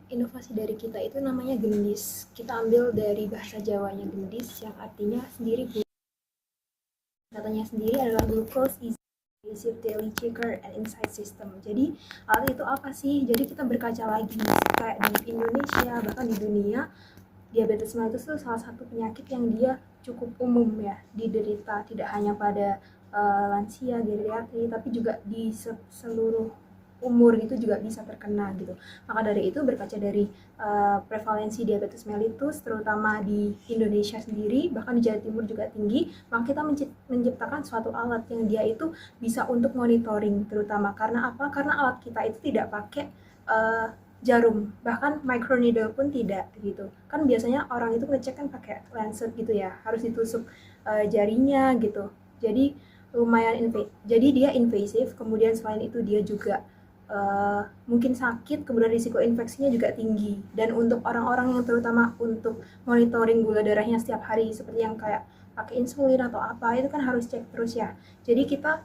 inovasi dari kita itu namanya gendis. Kita ambil dari bahasa Jawanya gendis yang artinya sendiri. Katanya sendiri adalah glucose is invasive daily checker and insight system. Jadi alat itu apa sih? Jadi kita berkaca lagi kayak di Indonesia bahkan di dunia, diabetes mellitus itu salah satu penyakit yang dia cukup umum ya diderita, tidak hanya pada lansia, geriatri, tapi juga di seluruh umur gitu juga bisa terkena gitu. Maka dari itu berkaca dari prevalensi diabetes mellitus terutama di Indonesia sendiri, bahkan di Jawa Timur juga tinggi, maka kita menciptakan suatu alat yang dia itu bisa untuk monitoring terutama. Karena apa? Karena alat kita itu tidak pakai jarum, bahkan microneedle pun tidak gitu. Kan biasanya orang itu ngecek kan pakai lancet gitu ya, harus ditusuk jarinya gitu. Jadi lumayan jadi dia invasif, kemudian selain itu dia juga mungkin sakit, kemudian risiko infeksinya juga tinggi. Dan untuk orang-orang yang terutama untuk monitoring gula darahnya setiap hari seperti yang kayak pakai insulin atau apa, itu kan harus cek terus ya. Jadi kita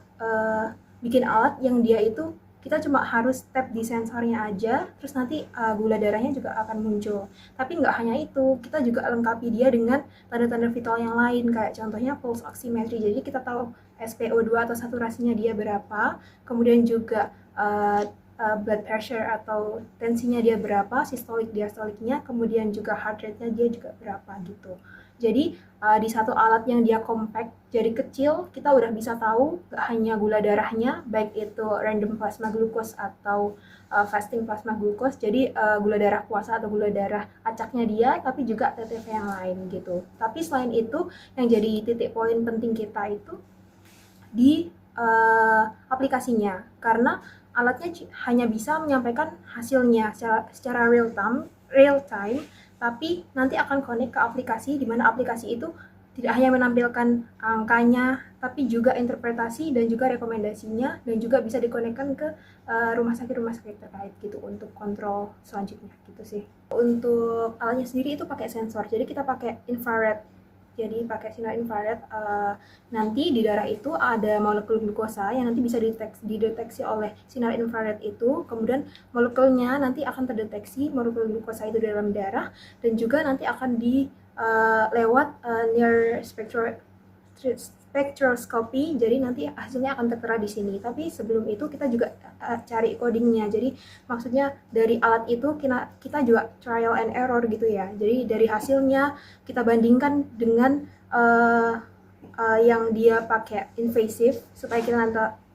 bikin alat yang dia itu kita cuma harus tap di sensornya aja, terus nanti gula darahnya juga akan muncul. Tapi nggak hanya itu, kita juga lengkapi dia dengan tanda-tanda vital yang lain, kayak contohnya pulse oximetry. Jadi kita tahu SpO2 atau saturasinya dia berapa, kemudian juga blood pressure atau tensinya dia berapa, sistolik diastoliknya, kemudian juga heart rate-nya dia juga berapa gitu. Jadi di satu alat yang dia compact, jadi kecil, kita udah bisa tahu gak hanya gula darahnya, baik itu random plasma glucose atau fasting plasma glucose, jadi gula darah puasa atau gula darah acaknya dia, tapi juga TTV yang lain gitu. Tapi selain itu, yang jadi titik poin penting kita itu di aplikasinya, karena alatnya hanya bisa menyampaikan hasilnya secara real time, tapi nanti akan connect ke aplikasi, di mana aplikasi itu tidak hanya menampilkan angkanya, tapi juga interpretasi dan juga rekomendasinya, dan juga bisa dikonekkan ke rumah sakit terkait gitu untuk kontrol selanjutnya gitu sih. Untuk alatnya sendiri itu pakai sensor, jadi kita pakai infrared. Jadi pakai sinar infrared, nanti di darah itu ada molekul glukosa yang nanti bisa dideteksi oleh sinar infrared itu, kemudian molekulnya nanti akan terdeteksi molekul glukosa itu dalam darah, dan juga nanti akan lewat near spectroscopy, jadi nanti hasilnya akan tertera di sini. Tapi sebelum itu kita juga cari codingnya. Jadi maksudnya dari alat itu kita juga trial and error gitu ya. Jadi dari hasilnya kita bandingkan dengan yang dia pakai invasive supaya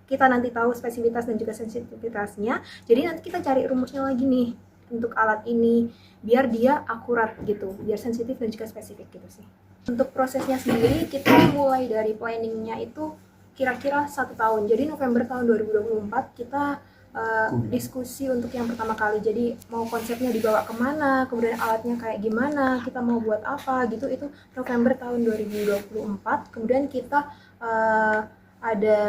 kita nanti tahu spesifitas dan juga sensitivitasnya. Jadi nanti kita cari rumusnya lagi nih untuk alat ini biar dia akurat gitu, biar sensitif dan juga spesifik gitu sih. Untuk prosesnya sendiri kita mulai dari planningnya itu kira-kira 1 tahun. Jadi November tahun 2024 kita diskusi untuk yang pertama kali. Jadi mau konsepnya dibawa kemana, kemudian alatnya kayak gimana, kita mau buat apa gitu, itu November tahun 2024. Kemudian kita ada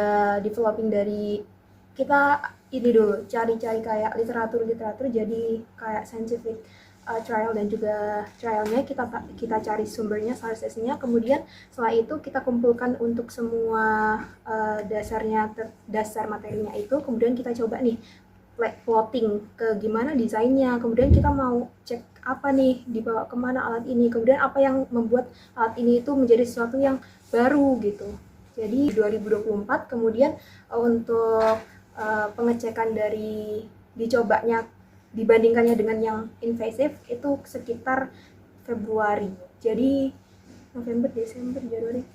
developing dari kita ini dulu, cari-cari kayak literatur, jadi kayak scientific trial dan juga trialnya kita cari sumbernya, sourcesnya, kemudian setelah itu kita kumpulkan untuk semua dasar materinya itu, kemudian kita coba nih plotting ke gimana desainnya, kemudian kita mau cek apa nih dibawa kemana alat ini, kemudian apa yang membuat alat ini itu menjadi sesuatu yang baru gitu. Jadi 2024 kemudian untuk pengecekan dari dicobanya dibandingkannya dengan yang invasif itu sekitar Februari. Jadi November, Desember, Januari,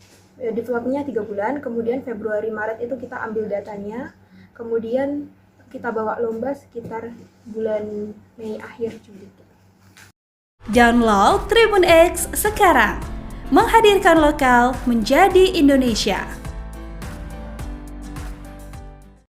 developnya 3 bulan, kemudian Februari, Maret itu kita ambil datanya, kemudian kita bawa lomba sekitar bulan Mei akhir Juli. Download Tribun X sekarang, menghadirkan lokal menjadi Indonesia.